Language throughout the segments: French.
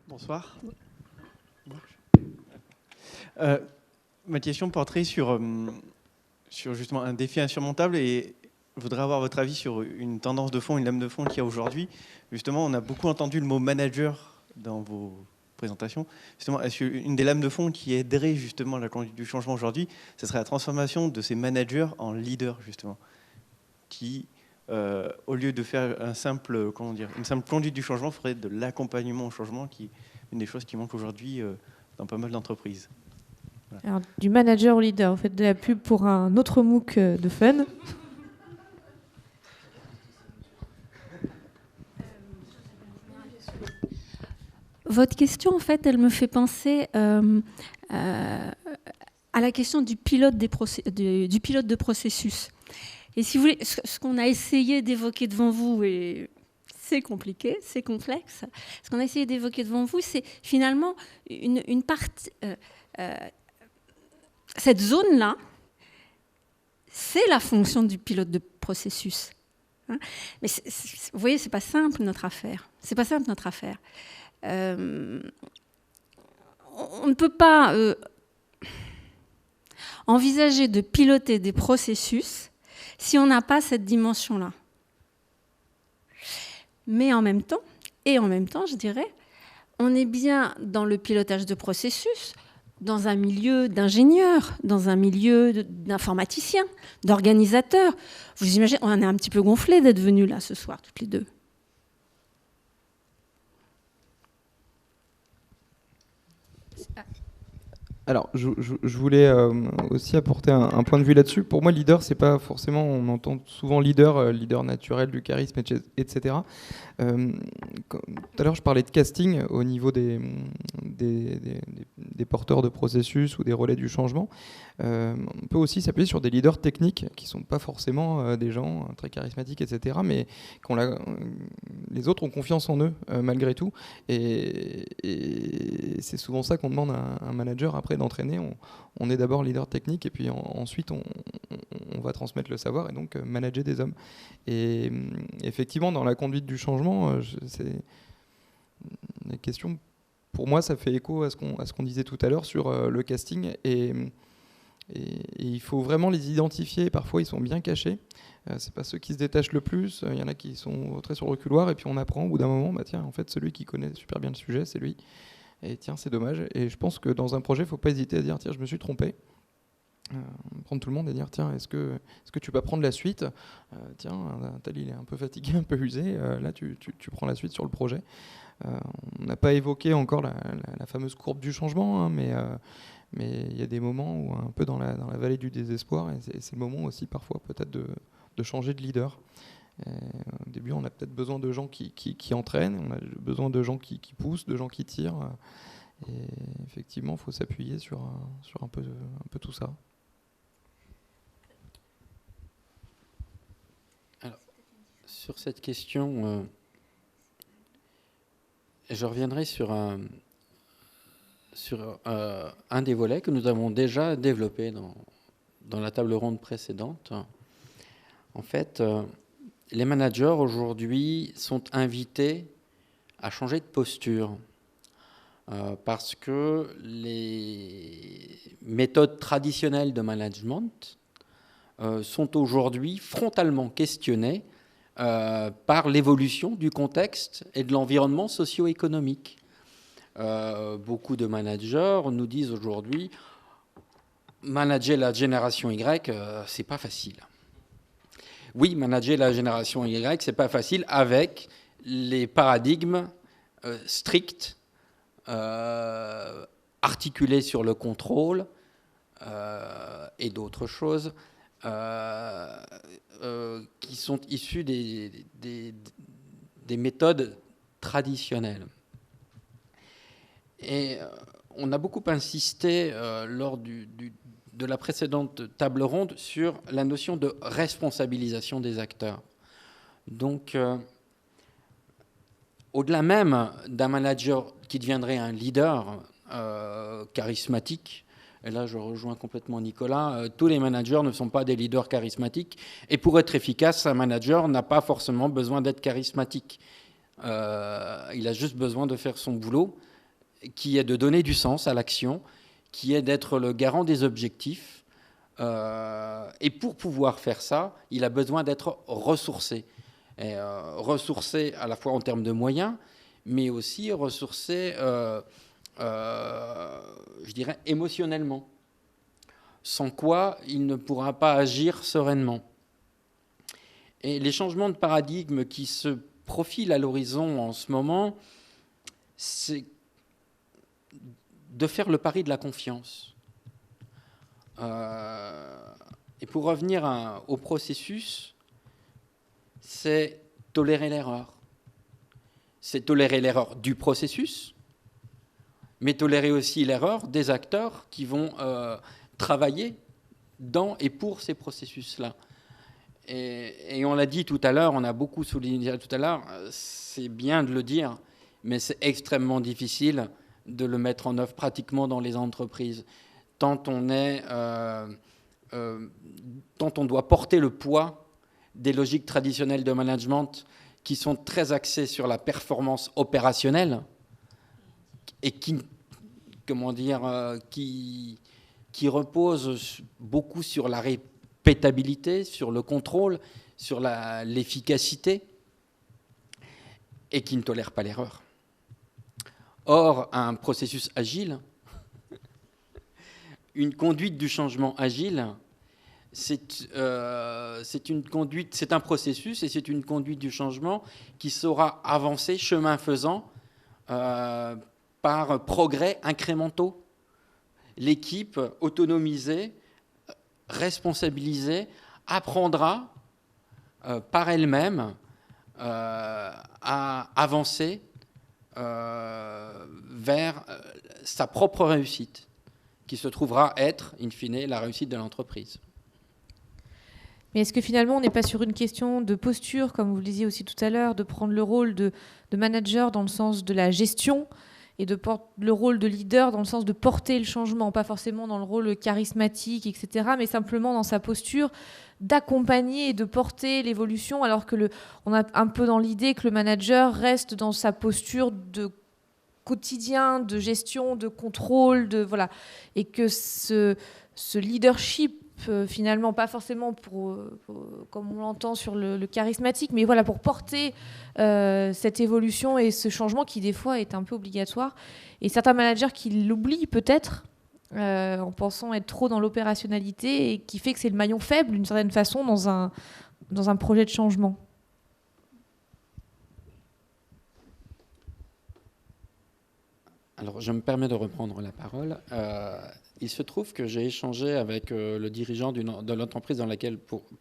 Bonsoir. Ma question porterait sur justement un défi insurmontable et je voudrais avoir votre avis sur une tendance de fond, une lame de fond qu'il y a aujourd'hui. Justement, on a beaucoup entendu le mot manager dans vos présentations. Justement, est-ce qu'une des lames de fond qui aiderait justement la conduite du changement aujourd'hui, ce serait la transformation de ces managers en leaders, justement, qui, au lieu de faire une simple conduite du changement, ferait de l'accompagnement au changement, qui est une des choses qui manque aujourd'hui dans pas mal d'entreprises. Voilà. Alors, du manager au leader, vous faites de la pub pour un autre MOOC de fun. Votre question, en fait, elle me fait penser à la question du pilote de processus. Et si vous voulez, ce qu'on a essayé d'évoquer devant vous, et c'est compliqué, c'est complexe, ce qu'on a essayé d'évoquer devant vous, c'est finalement une partie... cette zone-là, c'est la fonction du pilote de processus. Hein, mais vous voyez, c'est pas simple notre affaire. C'est pas simple notre affaire. On ne peut pas envisager de piloter des processus si on n'a pas cette dimension-là. Mais en même temps, je dirais, on est bien dans le pilotage de processus, dans un milieu d'ingénieurs, dans un milieu d'informaticiens, d'organisateurs. Vous imaginez, on est un petit peu gonflés d'être venus là ce soir, toutes les deux. Alors, je voulais aussi apporter un point de vue là-dessus. Pour moi, leader, c'est pas forcément, on entend souvent leader naturel, du charisme, etc. Tout à l'heure, je parlais de casting au niveau des porteurs de processus ou des relais du changement. On peut aussi s'appuyer sur des leaders techniques qui ne sont pas forcément des gens très charismatiques, etc. Mais les autres ont confiance en eux malgré tout. Et c'est souvent ça qu'on demande à un manager après d'entraîner. On est d'abord leader technique et puis ensuite on va transmettre le savoir et donc manager des hommes. Et effectivement, dans la conduite du changement, c'est la question. Pour moi, ça fait écho à ce qu'on disait tout à l'heure sur le casting et il faut vraiment les identifier. Parfois, ils sont bien cachés. C'est pas ceux qui se détachent le plus. Il y en a qui sont très sur le reculoir et puis on apprend au bout d'un moment, bah tiens, en fait, celui qui connaît super bien le sujet, c'est lui. Et tiens, c'est dommage. Et je pense que dans un projet, il ne faut pas hésiter à dire tiens, je me suis trompé. Prendre tout le monde et dire tiens, est-ce que tu peux prendre la suite, tiens, un tel il est un peu fatigué, un peu usé, là tu prends la suite sur le projet. On n'a pas évoqué encore la fameuse courbe du changement, hein, mais il y a des moments où un peu dans la vallée du désespoir, et c'est le moment aussi parfois peut-être de changer de leader. Au début, on a peut-être besoin de gens qui entraînent, on a besoin de gens qui poussent, de gens qui tirent. Et effectivement, il faut s'appuyer sur un peu tout ça. Alors, sur cette question, je reviendrai sur un des volets que nous avons déjà développé dans la table ronde précédente. En fait, les managers aujourd'hui sont invités à changer de posture parce que les méthodes traditionnelles de management sont aujourd'hui frontalement questionnées par l'évolution du contexte et de l'environnement socio-économique. Beaucoup de managers nous disent aujourd'hui manager la génération Y, c'est pas facile. Oui, manager la génération Y, c'est pas facile avec les paradigmes stricts, articulés sur le contrôle et d'autres choses qui sont issus des méthodes traditionnelles. Et on a beaucoup insisté lors de la précédente table ronde sur la notion de responsabilisation des acteurs. Donc, au-delà même d'un manager qui deviendrait un leader charismatique, et là je rejoins complètement Nicolas, tous les managers ne sont pas des leaders charismatiques, et pour être efficace, un manager n'a pas forcément besoin d'être charismatique. Il a juste besoin de faire son boulot qui est de donner du sens à l'action, qui est d'être le garant des objectifs. Et pour pouvoir faire ça, il a besoin d'être ressourcé. Et, ressourcé à la fois en termes de moyens, mais aussi ressourcé, je dirais, émotionnellement. Sans quoi, il ne pourra pas agir sereinement. Et les changements de paradigme qui se profilent à l'horizon en ce moment, c'est de faire le pari de la confiance. Et pour revenir au processus, c'est tolérer l'erreur. C'est tolérer l'erreur du processus, mais tolérer aussi l'erreur des acteurs qui vont travailler dans et pour ces processus-là. Et on l'a dit tout à l'heure, on a beaucoup souligné tout à l'heure, c'est bien de le dire, mais c'est extrêmement difficile de le mettre en œuvre pratiquement dans les entreprises. Tant on doit porter le poids des logiques traditionnelles de management qui sont très axées sur la performance opérationnelle et qui reposent beaucoup sur la répétabilité, sur le contrôle, sur l'efficacité et qui ne tolèrent pas l'erreur. Or, un processus agile, une conduite du changement agile, c'est un processus et c'est une conduite du changement qui saura avancer chemin faisant par progrès incrémentaux. L'équipe autonomisée, responsabilisée, apprendra par elle-même à avancer vers sa propre réussite, qui se trouvera être, in fine, la réussite de l'entreprise. Mais est-ce que finalement, on n'est pas sur une question de posture, comme vous le disiez aussi tout à l'heure, de prendre le rôle de manager dans le sens de la gestion et le rôle de leader dans le sens de porter le changement, pas forcément dans le rôle charismatique, etc., mais simplement dans sa posture d'accompagner et de porter l'évolution, alors que on a un peu dans l'idée que le manager reste dans sa posture de quotidien, de gestion, de contrôle, voilà, et que ce leadership, finalement, pas forcément comme on l'entend sur le charismatique, mais voilà, pour porter cette évolution et ce changement qui, des fois, est un peu obligatoire. Et certains managers qui l'oublient peut-être, en pensant être trop dans l'opérationnalité, et qui fait que c'est le maillon faible, d'une certaine façon, dans un projet de changement. Alors, je me permets de reprendre la parole. Il se trouve que j'ai échangé avec le dirigeant de l'entreprise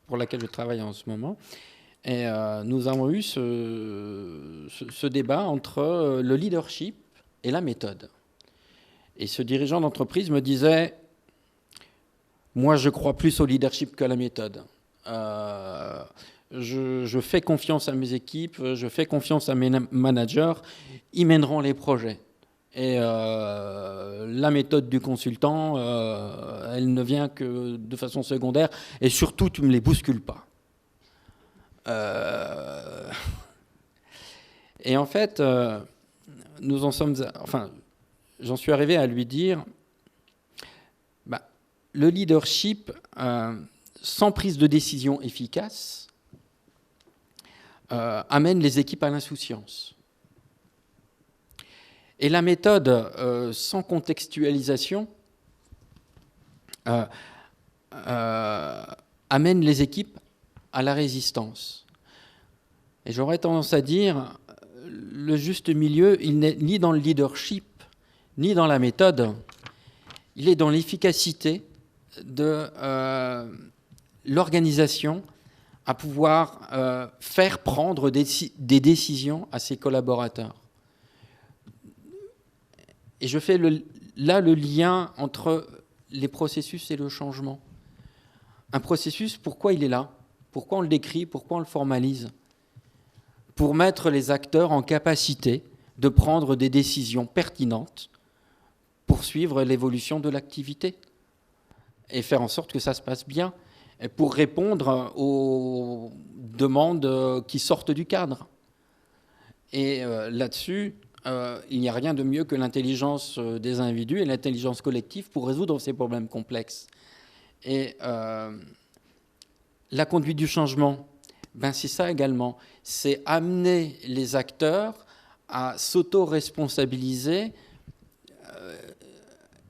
pour laquelle je travaille en ce moment. Et nous avons eu ce débat entre le leadership et la méthode. Et ce dirigeant d'entreprise me disait « Moi, je crois plus au leadership qu'à la méthode. Je fais confiance à mes équipes, je fais confiance à mes managers, ils mèneront les projets. » Et la méthode du consultant, elle ne vient que de façon secondaire. Et surtout, tu ne me les bouscules pas. Et en fait, j'en suis arrivé à lui dire, le leadership, sans prise de décision efficace, amène les équipes à l'insouciance. Et la méthode sans contextualisation amène les équipes à la résistance. Et j'aurais tendance à dire, le juste milieu, il n'est ni dans le leadership, ni dans la méthode, il est dans l'efficacité de l'organisation à pouvoir faire prendre des décisions à ses collaborateurs. Et je fais là le lien entre les processus et le changement. Un processus, pourquoi il est là? Pourquoi on le décrit? Pourquoi on le formalise? Pour mettre les acteurs en capacité de prendre des décisions pertinentes pour suivre l'évolution de l'activité et faire en sorte que ça se passe bien, et pour répondre aux demandes qui sortent du cadre. Et là-dessus, il n'y a rien de mieux que l'intelligence des individus et l'intelligence collective pour résoudre ces problèmes complexes. Et la conduite du changement, ben c'est ça également. C'est amener les acteurs à s'auto-responsabiliser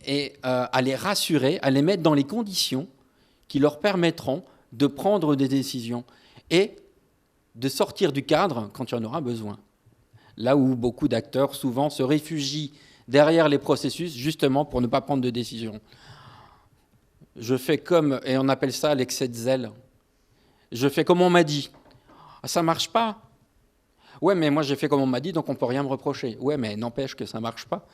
et à les rassurer, à les mettre dans les conditions qui leur permettront de prendre des décisions et de sortir du cadre quand il y en aura besoin. Là où beaucoup d'acteurs souvent se réfugient derrière les processus justement pour ne pas prendre de décision. Je fais comme, et on appelle ça l'excès de zèle, je fais comme on m'a dit. Ah, ça ne marche pas. Ouais, mais moi j'ai fait comme on m'a dit, donc on ne peut rien me reprocher. Ouais, mais n'empêche que ça ne marche pas.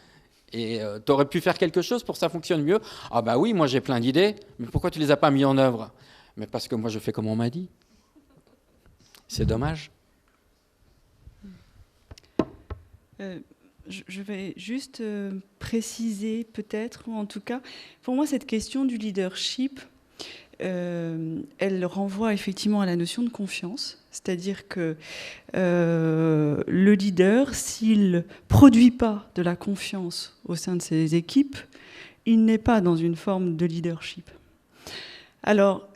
Et tu aurais pu faire quelque chose pour que ça fonctionne mieux. Ah bah oui, moi j'ai plein d'idées, mais pourquoi tu ne les as pas mis en œuvre? Mais parce que moi je fais comme on m'a dit. C'est dommage. Je vais juste préciser peut-être, ou en tout cas, pour moi cette question du leadership, elle renvoie effectivement à la notion de confiance. C'est-à-dire que le leader, s'il ne produit pas de la confiance au sein de ses équipes, il n'est pas dans une forme de leadership. Alors,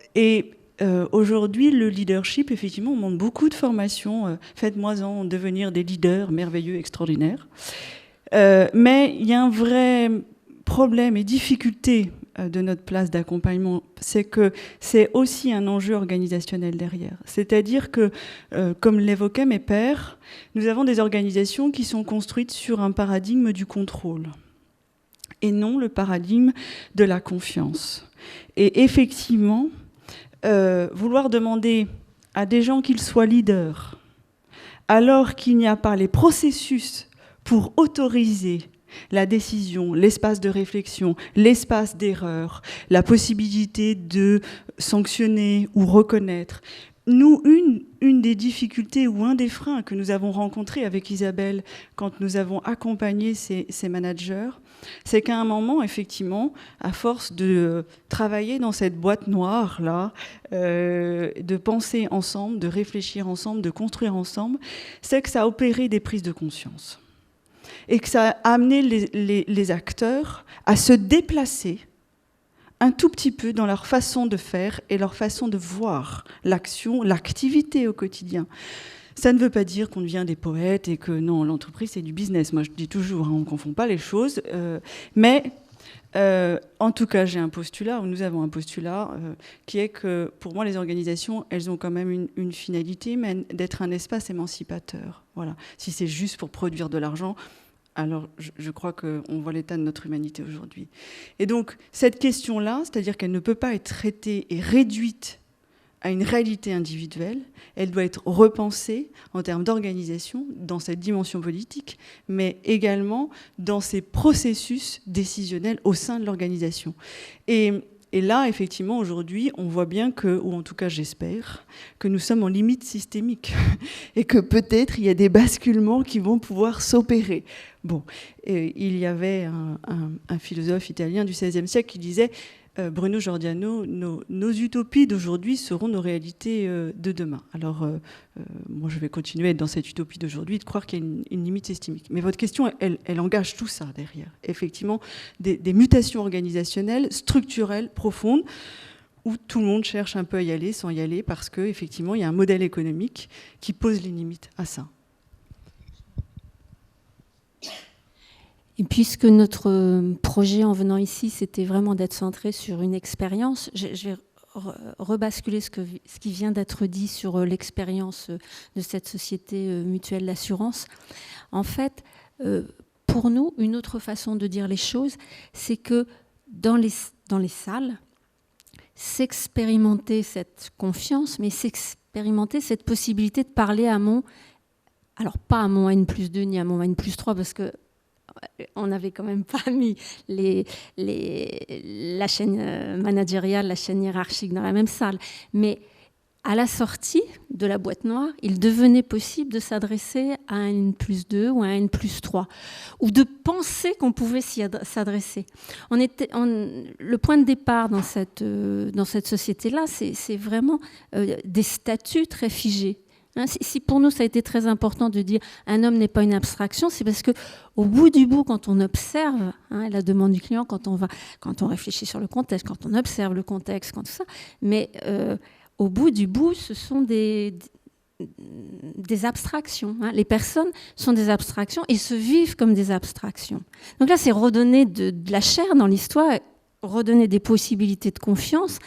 aujourd'hui, le leadership, effectivement, on demande beaucoup de formations. Faites-moi-en devenir des leaders merveilleux, extraordinaires. Mais il y a un vrai problème et difficulté de notre place d'accompagnement, c'est que c'est aussi un enjeu organisationnel derrière. C'est-à-dire que, comme l'évoquaient mes pairs, nous avons des organisations qui sont construites sur un paradigme du contrôle et non le paradigme de la confiance. Et effectivement, vouloir demander à des gens qu'ils soient leaders, alors qu'il n'y a pas les processus pour autoriser la décision, l'espace de réflexion, l'espace d'erreur, la possibilité de sanctionner ou reconnaître. Nous, une des difficultés ou un des freins que nous avons rencontrés avec Isabelle quand nous avons accompagné ces managers, c'est qu'à un moment, effectivement, à force de travailler dans cette boîte noire-là, de penser ensemble, de réfléchir ensemble, de construire ensemble, c'est que ça a opéré des prises de conscience. Et que ça a amené les acteurs à se déplacer un tout petit peu dans leur façon de faire et leur façon de voir l'action, l'activité au quotidien. Ça ne veut pas dire qu'on devient des poètes et que non, l'entreprise c'est du business. Moi je dis toujours, on ne confond pas les choses. Mais en tout cas, j'ai un postulat, ou nous avons un postulat, qui est que pour moi les organisations, elles ont quand même une finalité, mais d'être un espace émancipateur. Voilà. Si c'est juste pour produire de l'argent, alors je crois qu'on voit l'état de notre humanité aujourd'hui. Et donc, cette question-là, c'est-à-dire qu'elle ne peut pas être traitée et réduite à une réalité individuelle, elle doit être repensée en termes d'organisation, dans cette dimension politique, mais également dans ces processus décisionnels au sein de l'organisation. Et là, effectivement, aujourd'hui, on voit bien que, ou en tout cas j'espère, que nous sommes en limite systémique et que peut-être il y a des basculements qui vont pouvoir s'opérer. Bon, il y avait un philosophe italien du XVIe siècle qui disait Bruno Giordano, nos utopies d'aujourd'hui seront nos réalités de demain. Alors, moi, je vais continuer à être dans cette utopie d'aujourd'hui, de croire qu'il y a une limite systémique. Mais votre question, elle engage tout ça derrière. Effectivement, des mutations organisationnelles, structurelles, profondes, où tout le monde cherche un peu à y aller sans y aller, parce qu'effectivement, il y a un modèle économique qui pose les limites à ça. Et puisque notre projet en venant ici, c'était vraiment d'être centré sur une expérience, je vais rebasculer ce qui vient d'être dit sur l'expérience de cette société mutuelle d'assurance. En fait, pour nous, une autre façon de dire les choses, c'est que dans les salles, s'expérimenter cette confiance, mais s'expérimenter cette possibilité de parler à alors pas à mon N+2 ni à mon N+3, parce que on n'avait quand même pas mis la chaîne managériale, la chaîne hiérarchique dans la même salle. Mais à la sortie de la boîte noire, il devenait possible de s'adresser à un N+2 ou à un N+3, ou de penser qu'on pouvait s'adresser. Le point de départ dans cette société-là, c'est vraiment des statuts très figés. Hein, si pour nous ça a été très important de dire un homme n'est pas une abstraction, c'est parce que au bout du bout, quand on observe la demande du client, quand on réfléchit sur le contexte, quand on observe le contexte, quand tout ça, mais au bout du bout, ce sont des abstractions. Hein. Les personnes sont des abstractions et se vivent comme des abstractions. Donc là, c'est redonner de la chair dans l'histoire, redonner des possibilités de confiance.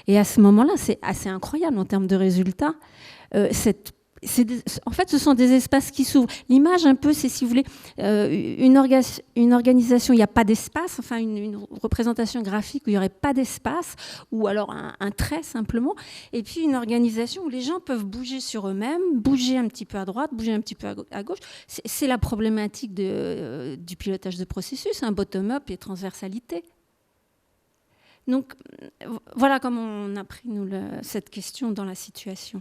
Et à ce moment-là, c'est assez incroyable en termes de résultats. En fait, ce sont des espaces qui s'ouvrent. L'image, un peu, c'est, si vous voulez, une organisation où il n'y a pas d'espace, enfin une représentation graphique où il n'y aurait pas d'espace, ou alors un trait simplement, et puis une organisation où les gens peuvent bouger sur eux-mêmes, bouger un petit peu à droite, bouger un petit peu à gauche. C'est la problématique du pilotage de processus, bottom-up et transversalité. Donc, voilà comment on a pris, nous, cette question dans la situation.